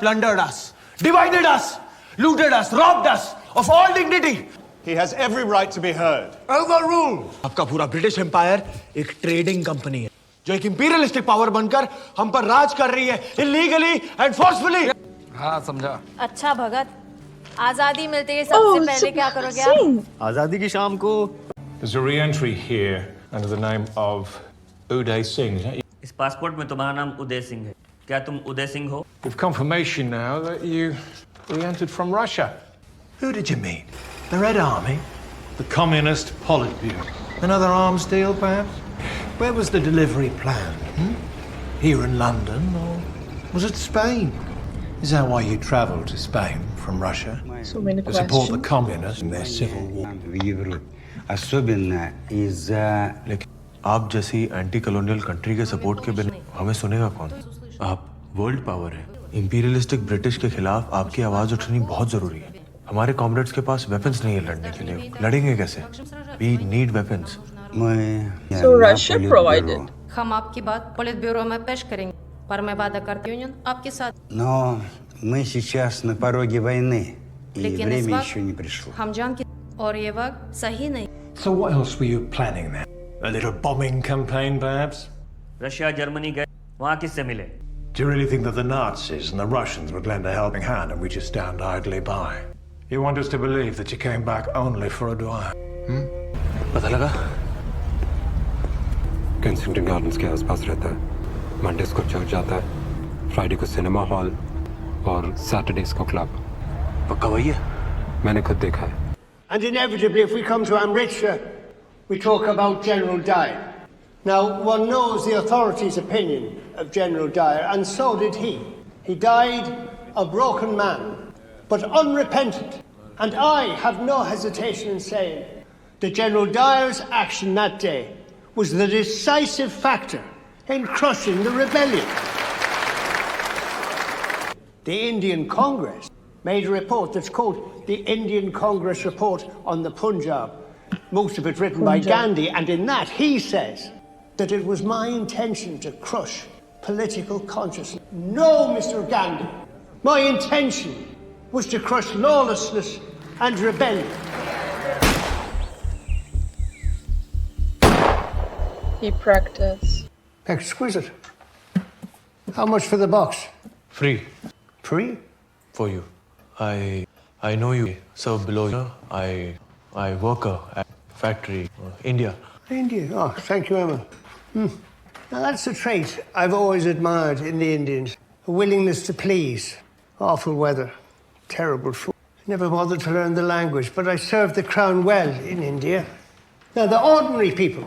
plundered us, divided us, looted us, robbed us of all dignity. He has every right to be heard. Overruled. आपका पूरा British empire एक trading company है जो एक imperialistic power बनकर हम पर राज कर रही है इलीगली एंड फोर्सफुली। हाँ समझा। अच्छा भगत, आजादी मिलते ही सबसे पहले क्या करोगे आप? आजादी की शाम को There's a re-entry here under the name of Uday Singh. इस पासपोर्ट में तुम्हारा नाम उदय सिंह है। क्या तुम उदय सिंह हो? We've confirmation now that you re-entered from Russia. Who did you meet? The Red Army? The Communist Politburo. Another arms deal, perhaps? Where was the delivery planned? Here in London, or was it Spain? Is that why you travelled to Spain from Russia? So many To support the questions. communists in their civil war? в Европе, особенно из-за लेकिन आप जैसी anti colonial country के support के बिना हमें सुनेगा कौन? आप वर्ल्ड पावर है। इंपीरियलिस्टिक ब्रिटिश के खिलाफ आपकी आवाज उठानी बहुत जरूरी है। हमारे कॉमरेड्स के पास वेपन्स नहीं है लड़ने के लिए। लड़ेंगे कैसे? We need weapons. мы So Russia provided. हम आपकी बात पॉलिट ब्यूरो में पेश करेंगे, पर मैं वादा करती हूँ आपके साथ। Но мы сейчас на пороге войны, и लेकिन इस время еще не वक्त пришло. हम जानते और ये वक्त सही नहीं। So what else were you planning then? A little bombing campaign, perhaps? Russia Germany गए, वहाँ किससे मिले? Do you really think that the Nazis and the Russians would lend a helping hand and we just stand idly by? You want us to believe that you came back only for a dwyer? पता लगा? Kensington gardens के आसपास रहता है। Mondays को church जाता है, Friday को सिनेमा हॉल और सैटरडेज को क्लब। पक्का वही है? मैंने खुद देखा है। And inevitably, if we come to Amritsar, we talk about General Dyer. Now, one knows the authorities' opinion of General Dyer, and so did he. He died a broken man, but unrepentant. And I have no hesitation in saying that General Dyer's action that day was the decisive factor in crushing the rebellion. The Indian Congress made a report that's called the Indian Congress Report on the Punjab, most of it written by Gandhi, and in that he says that it was my intention to crush political consciousness. No, Mr. Gandhi, my intention was to crush lawlessness and rebellion. He practiced. Exquisite. How much for the box? Free Free? for you. I know you. So below, I work at factory, India. India. Oh, thank you, Emma. Now, that's a trait I've always admired in the Indians. A willingness to please. Awful weather. Terrible food. Never bothered to learn the language, but I served the crown well in India. Now, the ordinary people,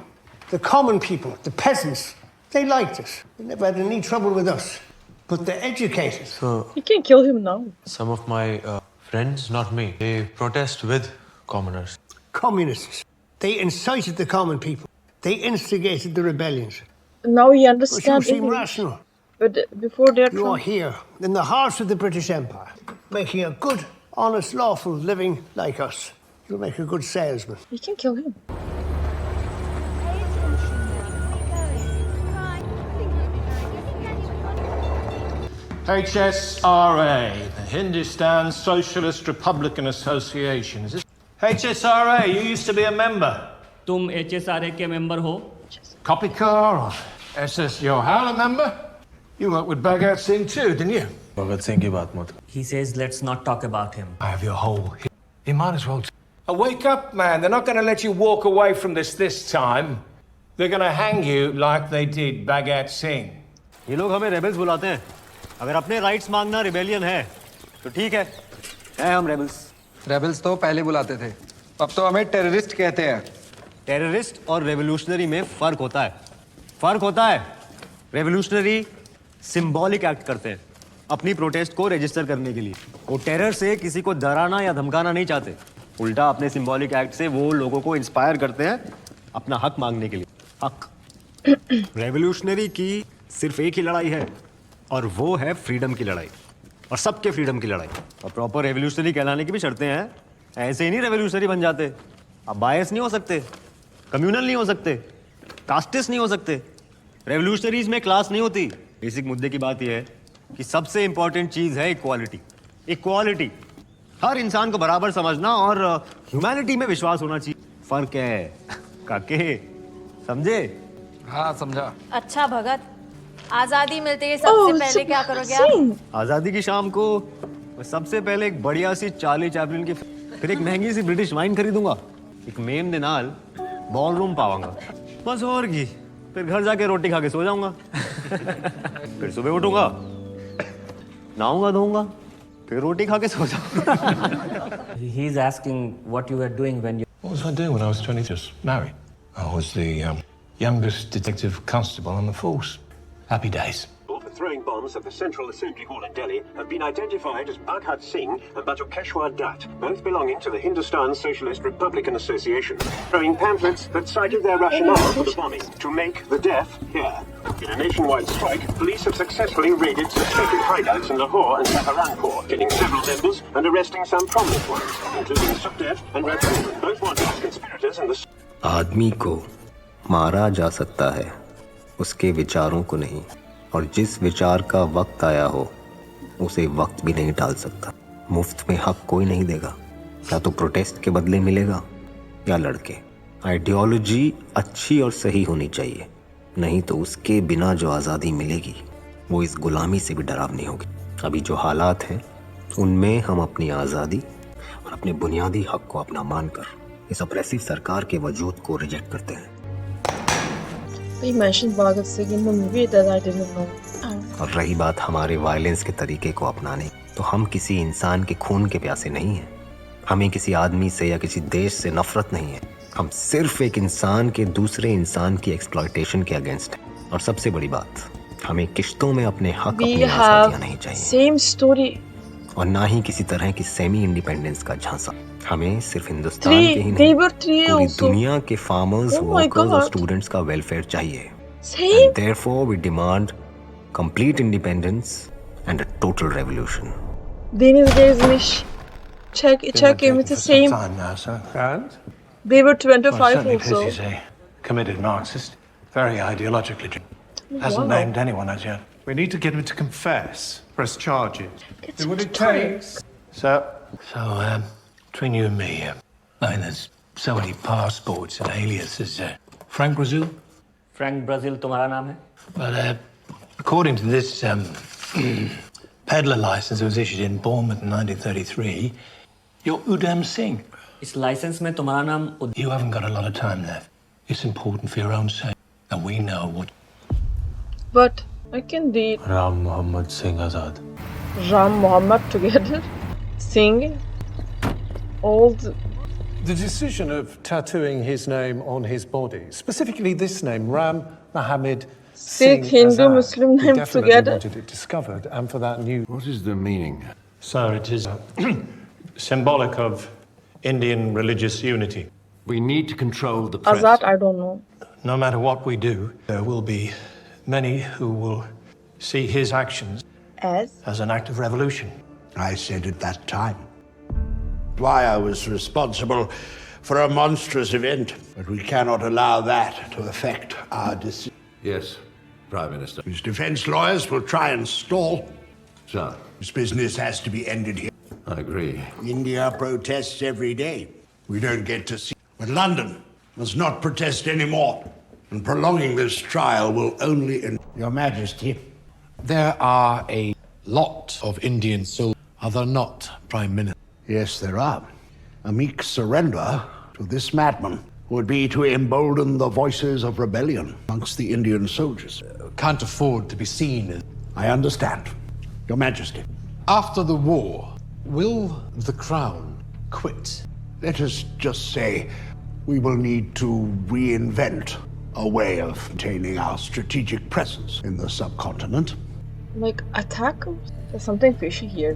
the common people, the peasants, they liked us. They never had any trouble with us. But the educated, So You can kill him now. some of my friends, not me, they protest with commoners. communists, they incited the common people. They instigated the rebellions. Now he But you understands seem English. rational. But before they're You are here, in the heart of the British Empire, making a good, honest, lawful living like us. You'll make a good salesman. You can kill him. HSRA, the Hindustan Socialist Republican Association. Is this? HSRA, you used to be a member. तुम HSRA के member हो? Copy car or SS Your Howler member? You worked with Bhagat Singh too, didn't you? Bhagat Singh की बात मत कर। He says let's not talk about him. I have your whole. You might as well. Wake up, man. They're not going to let you walk away from this time. They're going to hang you like they did Bhagat Singh. ये लोग हमें rebels बुलाते हैं। अगर अपने rights मांगना rebellion है तो ठीक है हम रेबल्स। रेबल्स तो पहले बुलाते थे, अब तो हमें टेररिस्ट कहते हैं। टेररिस्ट और रेवोल्यूशनरी में फर्क होता है। फर्क होता है। रेवोल्यूशनरी सिंबॉलिक एक्ट करते हैं अपनी प्रोटेस्ट को रजिस्टर करने के लिए। वो टेरर से किसी को डराना या धमकाना नहीं चाहते, उल्टा अपने सिंबॉलिक एक्ट से वो लोगों को इंस्पायर करते हैं अपना हक मांगने के लिए। हक। रेवोल्यूशनरी की सिर्फ एक ही लड़ाई है और वो है फ्रीडम की लड़ाई, और सबके फ्रीडम की लड़ाई। और प्रॉपर रेवोल्यूशनरी कहलाने की भी शर्तें हैं। ऐसे ही नहीं रेवोल्यूशनरी बन जाते। आप बायस नहीं हो सकते, कम्युनल नहीं हो सकते, कास्टिस्ट नहीं हो सकते। रेवोल्यूशनरीज में क्लास नहीं होती। बेसिक मुद्दे की बात यह है कि सबसे इंपॉर्टेंट चीज है इक्वालिटी। इक्वालिटी, हर इंसान को बराबर समझना और ह्यूमैनिटी में विश्वास होना चाहिए। फर्क है काके, समझे? हाँ समझा। अच्छा भगत, आजादी मिलते ही सबसे पहले क्या करोगे आप? आजादी की शाम को मैं सबसे पहले एक बढ़िया सी चार्ली चैपलिन की, फिर एक महंगी सी ब्रिटिश वाइन खरीदूंगा, एक मेम दे नाल बॉल रूम पावांगा, बस और की। फिर घर जाके रोटी खा के सो जाऊंगा। फिर सुबह उठूंगा, नहाऊंगा धोऊंगा, फिर रोटी खा के सो जाऊंगा। He is asking what you were doing when you... What was I doing when I was 20? Just married. I was the youngest detective constable on the force. Happy days. For throwing bombs at the Central Assembly Hall in Delhi have been identified as Baghat Singh and Bajokeshwar Dutt, both belonging to the Hindustan Socialist Republican Association, throwing pamphlets that cited their rationale for the bombing, to make the death here. In a nationwide strike, police have successfully raided suspected hideouts in Lahore and Saharanpur, killing several members and arresting some prominent ones, including Sukhdev and Rajput, both wanted as conspirators in the... आदमी को मारा जा सकता है, उसके विचारों को नहीं, और जिस विचार का वक्त आया हो उसे वक्त भी नहीं टाल सकता। मुफ्त में हक कोई नहीं देगा, या तो प्रोटेस्ट के बदले मिलेगा या लड़के। आइडियोलॉजी अच्छी और सही होनी चाहिए, नहीं तो उसके बिना जो आज़ादी मिलेगी वो इस गुलामी से भी डरावनी होगी। अभी जो हालात हैं उनमें हम अपनी आज़ादी और अपने बुनियादी हक को अपना मानकर इस अप्रेसिव सरकार के वजूद को रिजेक्ट करते हैं। He mentioned Bhagat Singh in the movie that I didn't know. और रही बात हमारे वायलेंस के तरीके को अपनाने, तो हम किसी इंसान के खून के प्यासे नहीं हैं। हमें किसी आदमी से या किसी देश से नफरत नहीं है। हम सिर्फ एक इंसान के दूसरे इंसान की एक्सप्लॉयटेशन के अगेंस्ट हैं। और सबसे बड़ी बात, हमें किश्तों में अपने हक, अपनी आज़ादियाँ नहीं चाहिए। Same story. और ना ही किसी तरह की सेमी इंडिपेंडेंस का झांसा। हमें सिर्फ हिंदुस्तान के ही नहीं, पूरी दुनिया के फार्मर्स, वर्कर्स और स्टूडेंट्स का वेलफेयर चाहिए। And therefore we demand complete independence and a total revolution. Deniz gezmiş. Check him. It's the same. Time now, sir. And? They were 25 well, also. He's a committed Marxist, very ideologically. Hasn't named anyone as yet. We need to get him to confess, press charges. Do what it takes. So, between you and me, I mean, there's so many passports and aliases. Frank Brazil? Frank Brazil तुम्हारा नाम है? But according to this peddler license that was issued in Bournemouth in 1933, you're Udham Singh. इस licence में तुम्हारा नाम You haven't got a lot of time left. It's important for your own sake, and we know what. But I can read Ram Mohammed Singh Azad. Ram Mohammed together. Singh. Old. The decision of tattooing his name on his body, specifically this name, Ram Mohammed Singh Sikh, Hindu, Azad, Muslim he name definitely together. wanted it discovered, and for that new... What is the meaning? Sir, it is symbolic of Indian religious unity. We need to control the press. Azad, I don't know. No matter what we do, there will be many who will see his actions as an act of revolution. I said at that time why I was responsible for a monstrous event, but we cannot allow that to affect our decision. Yes, Prime Minister. His defense lawyers will try and stall. Sir. This business has to be ended here. I agree. India protests every day. We don't get to see. But London must not protest anymore. And prolonging this trial will only... Your Majesty. There are a lot of Indian soldiers. Are there not, Prime Minister? Yes, there are. A meek surrender to this madman would be to embolden the voices of rebellion amongst the Indian soldiers. Can't afford to be seen as... I understand, Your Majesty. After the war, will the Crown quit? Let us just say we will need to reinvent a way of maintaining our strategic presence in the subcontinent. Like, attack? There's something fishy here.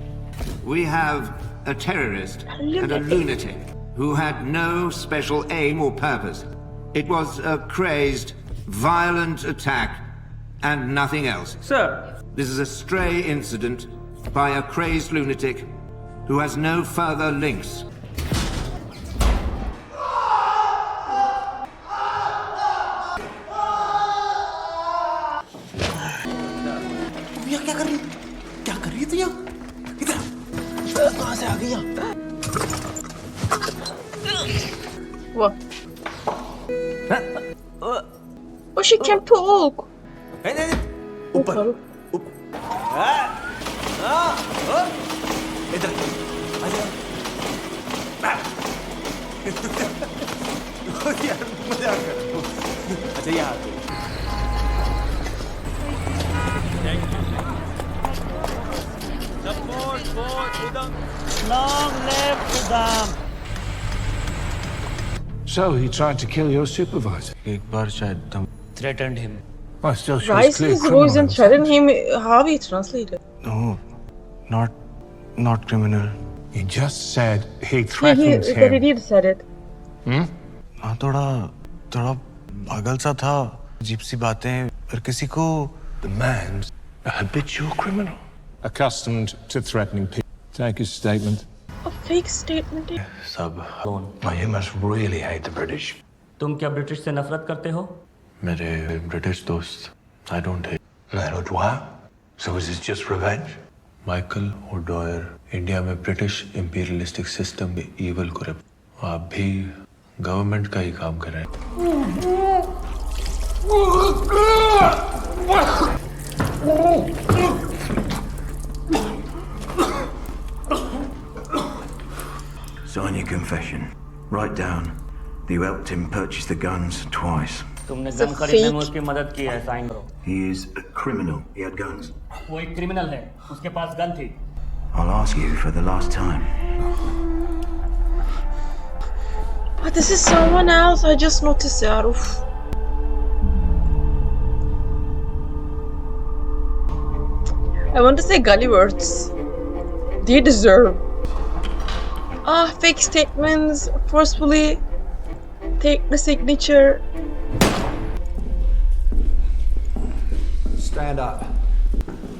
We have a terrorist and a lunatic who had no special aim or purpose. It was a crazed, violent attack and nothing else. Sir! This is a stray incident by a crazed lunatic who has no further links. कहाँ से आ गई? What? Oh, she can talk. ऊपर इधर यार मजाक कर रहा हूँ। अच्छा यार Support for Udham. Long live Udham. So he tried to kill your supervisor? एक बार शायद तुम Threatened him. I still shows Rise clear his criminal voice and intent. threaten him. How he translated? No, not criminal. He just said he Yeah, threatened that him. idiot said it. हाँ थोड़ा पागल सा था, अजीब सी बातें, पर किसी को The man's a habitual criminal, accustomed to threatening people. Take his statement. A fake statement. सब You must really hate the British. तुम क्या ब्रिटिश से नफरत करते हो? मेरे ब्रिटिश दोस्त, I don't hate. Why? So is this just revenge? Michael O'Dwyer India में ब्रिटिश इंपीरियलिस्टिक सिस्टम में ईवल को आप भी गवर्नमेंट का ही काम कर रहे हैं। Sign your confession. Write down that you helped him purchase the guns twice. तुमने गन खरीदने में उसकी मदद की है, साइन करो। He is a criminal. He had guns. वो एक क्रिमिनल है, उसके पास गन थी। I'll ask you for the last time. But this is someone else. I just noticed that. Oof. I want to say gully words. They deserve. Fake statements. Forcefully take the signature. Stand up.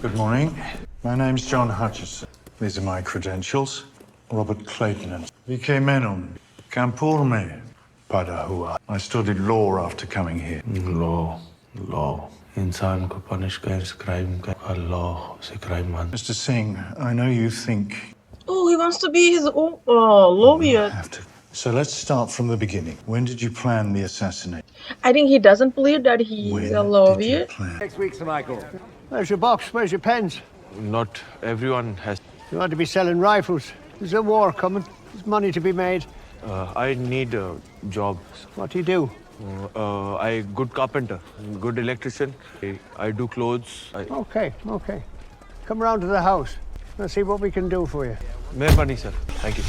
Good morning. My name's John Hutchison. These are my credentials. Robert Clayton. VK Menon. Kanpur mein. Pada hua. I studied law after coming here. Law. इंसान को punish कर crime का अल्लाह से crime मान। Mr. Singh, I know you think. Oh, he wants to be his own lawyer. So let's start from the beginning. When did you plan the assassination? I think he doesn't believe that he's a lawyer. Next week, Sir Michael. Where's your box? Where's your pens? Not everyone has. You want to be selling rifles. There's a war coming. There's money to be made. I need a job. What do you do? I good carpenter, good electrician. I do clothes. Okay. Come round to the house. Let's see what we can do for you. Mehrbani, sir. Thank you.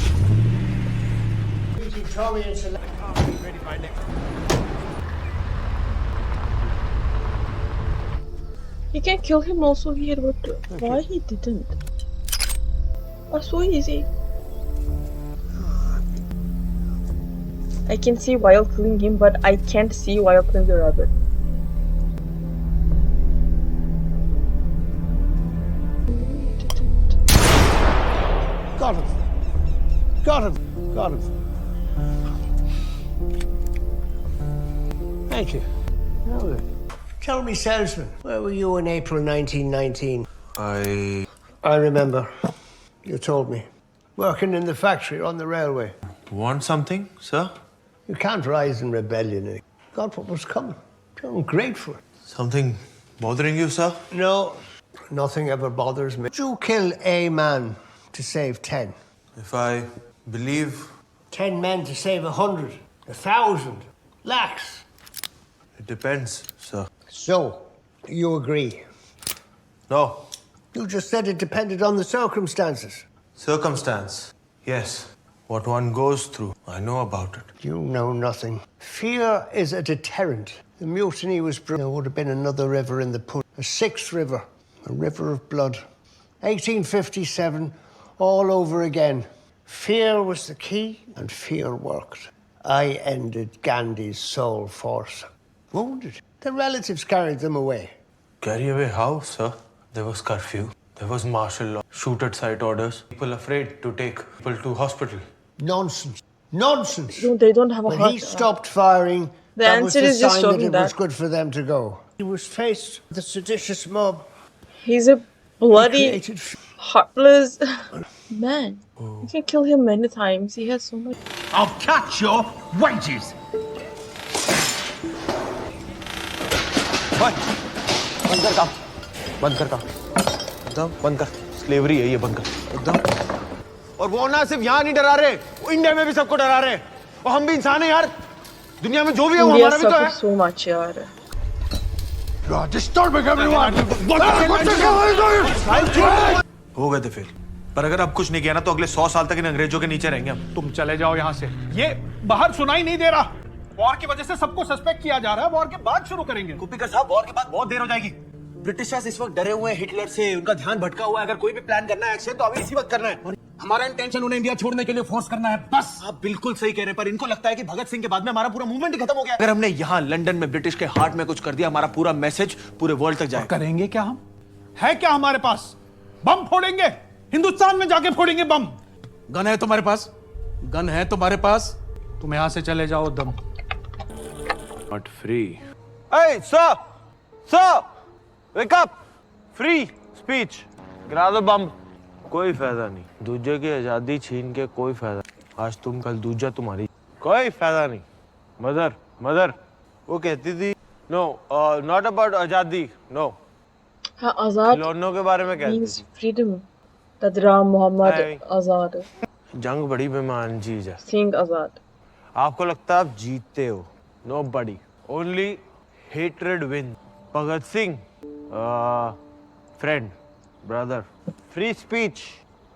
You can kill him also here, but why he didn't? That's so easy. I can see while killing him, but I can't see while killing the rabbit. Got him. Thank you. Now then. Tell me, salesman, where were you in April 1919? I remember. You told me. Working in the factory on the railway. Want something, sir? You can't rise in rebellion. Got what was coming. You're ungrateful. Something bothering you, sir? No, nothing ever bothers me. Would you kill a man to save 10? If I believe... 10 men to save 100, 1,000, lakhs. It depends, sir. So, you agree? No. You just said it depended on the circumstances. Circumstance, yes. What one goes through, I know about it. You know nothing. Fear is a deterrent. The mutiny was brutal. There would have been another river in the pool. A sixth river. A river of blood. 1857, all over again. Fear was the key, and fear worked. I ended Gandhi's sole force. Wounded. The relatives carried them away. Carry away how, sir? There was curfew. There was martial law. Shoot at sight orders. People afraid to take people to hospital. Nonsense. No, they don't have a When heart. he stopped firing, The that was answer the is just sign that showing it that. was good for them to go. He was faced with a seditious mob. He's a bloody, created heartless. Man, you can kill him many times. He has so much. I'll cut your wages. बंद कर काम, बंद कर काम, एकदम बंद कर। Slavery है ये, बंद कर एकदम। और वो ना सिर्फ यहाँ नहीं डरा रहे, वो इंडिया में भी सबको डरा रहे। और हम भी इंसान हैं यार, दुनिया में जो भी है वो हमारा भी तो है। So much यार। You are disturbing everyone. हो गए थे फेल, पर अगर अब कुछ नहीं किया ना तो अगले 100 साल तक इन अंग्रेजों के नीचे रहेंगे हम। तुम चले जाओ यहाँ से। ये बाहर सुनाई नहीं दे रहा। वॉर की वजह से सबको सस्पेक्ट किया जा रहा है। वॉर के बाद शुरू करेंगे। कुपिकर साहब, वॉर के बाद बहुत देर हो जाएगी। ब्रिटिशर्स इस वक्त डरे हुए हैं हिटलर से, उनका ध्यान भटका हुआ है। अगर कोई भी प्लान करना है एक्शन तो अभी इसी वक्त करना है। हमारा इंटेंशन उन्हें इंडिया छोड़ने के लिए फोर्स करना है, बस। आप बिल्कुल सही कह रहे हैं, पर इनको लगता है कि भगत सिंह के बाद में हमारा पूरा मूवमेंट ही खत्म हो गया। अगर हमने यहाँ लंदन में ब्रिटिश के हार्ट में कुछ कर दिया, हमारा पूरा मैसेज पूरे वर्ल्ड तक जाएगा। करेंगे क्या हम? है क्या हमारे पास? बम फोड़ेंगे, हिंदुस्तान में जाके फोड़ेंगे बम। गन है तुम्हारे पास? गन है तुम्हारे पास? तुम यहां से चले जाओ दम। Not free. Hey, sir! Sir! Wake up! Free speech. गिरा दो बम। कोई फायदा नहीं। दूजे की आजादी छीन के कोई फायदा नहीं। आज तुम कल दूजा तुम्हारी। कोई फायदा नहीं। मदर, वो कहती थी, no, not about आजादी, no. हाँ, आजाद। खिलौनों के बारे में कहती means freedom. तदरा मोहम्मद आजाद। जंग बड़ी बेमान चीज है। सिंह आजाद। आपको लगता है आप जीतते हो? Nobody. Only hatred wins. Bhagat Singh, friend, brother. Free speech,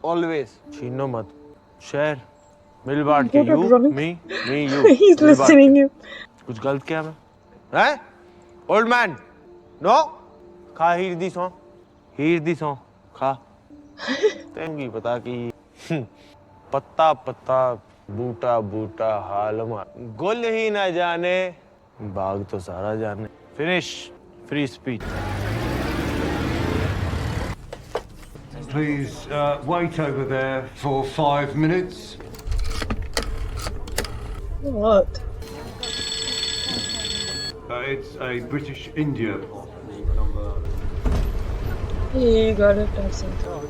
always. छीनो मत। शहर, मिल बांट के you, me, you. He's listening you. कुछ गलत किया मैं? हैं? Old man, no? खा हीर दी सौ, खा। तेंगी पता कि पत्ता बूटा हालमा गुल ही ना जाने, बाग तो सारा जाने। Finish. Free speech. Please wait over there for 5 minutes. What? It's a British India. You gotta have some talk.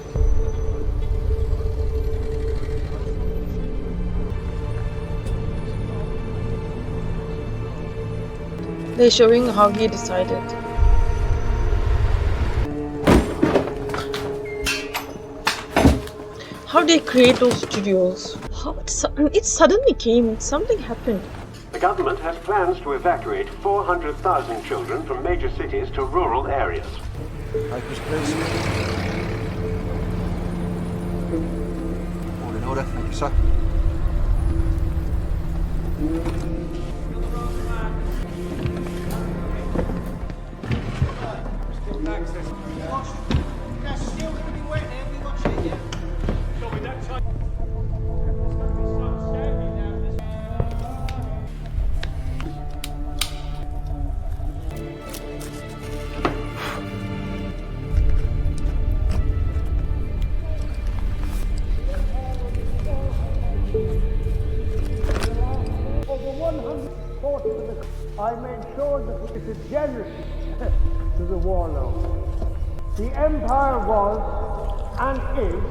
They're showing how he decided. How they create those studios? How it suddenly came. Something happened. The government has plans to evacuate 400,000 children from major cities to rural areas. All in order, thank you, sir. I made sure that it is generous to the warlords. The Empire was and is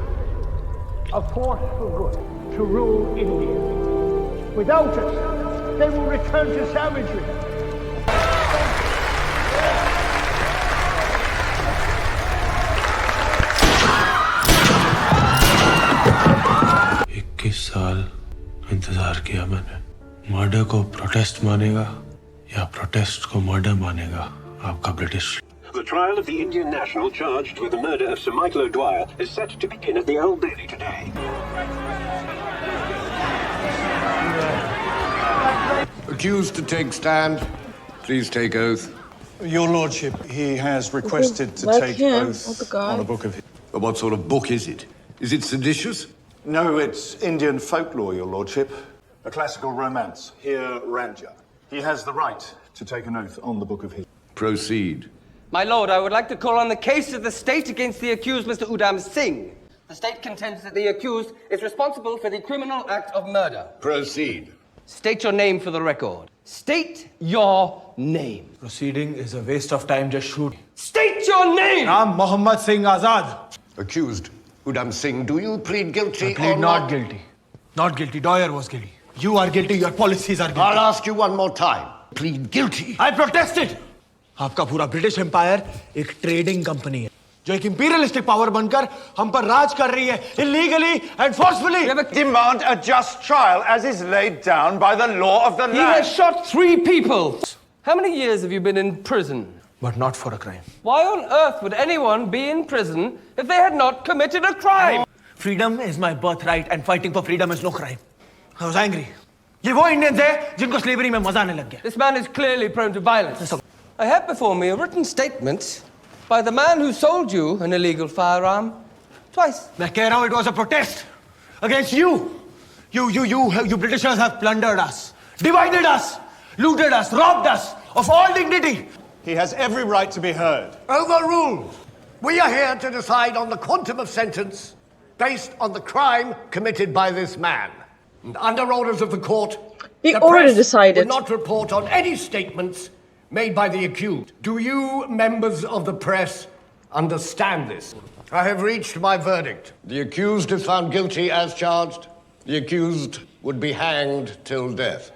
a force for good to rule India. Without us, they will return to savagery. साल इंतजार किया मैंने। Murder को protest मानेगा या protest को murder मानेगा आपका British. The trial of the Indian national charged with the murder of Sir Michael O'Dwyer is set to begin at the Old Bailey today. Accused to take stand. Please take oath. Your Lordship, he has requested to like take him, oath or on a book of his. But what sort of book is it? Is it seditious? No, it's Indian folklore, Your Lordship. A classical romance. Here, Ranja. He has the right to take an oath on the book of his. Proceed. My lord, I would like to call on the case of the state against the accused, Mr. Udham Singh. The state contends that the accused is responsible for the criminal act of murder. Proceed. State your name for the record. State your name. Proceeding is a waste of time, just shoot. State your name! Ram Mohammad Singh Azad. Accused, Udham Singh, do you plead guilty I plead or not guilty. Not guilty. Dwyer was guilty. You are guilty. Your policies are guilty. I'll ask you one more time. Plead guilty. I protested. आपका पूरा British empire एक trading company है जो एक imperialistic power बनकर हम पर राज कर रही है illegally and forcefully. Demand a just trial as is laid down by the law of the land. He has shot 3 people. How many years have you been in prison? But not for a crime. Why on earth would anyone be in prison if they had not committed a crime? Freedom is my birthright and fighting for freedom is no crime. I was angry. ये वो Indians है जिनको slavery में मजा आने लग गया. This man is clearly prone to violence. I have before me a written statement by the man who sold you an illegal firearm twice. मैं कह रहा हूँ it was a protest against you. You Britishers have plundered us, divided us, looted us, robbed us of all dignity. He has every right to be heard. Overruled. We are here to decide on the quantum of sentence based on the crime committed by this man. And under orders of the court, We the already press decided. will not report on any statements made by the accused. Do you, members of the press, understand this? I have reached my verdict. The accused is found guilty as charged. The accused would be hanged till death.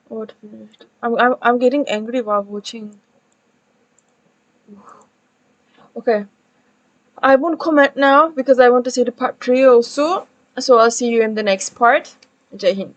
What finished? I'm getting angry while watching. Okay. I won't comment now because I want to see the part 3 also. So I'll see you in the next part. Jai Hind.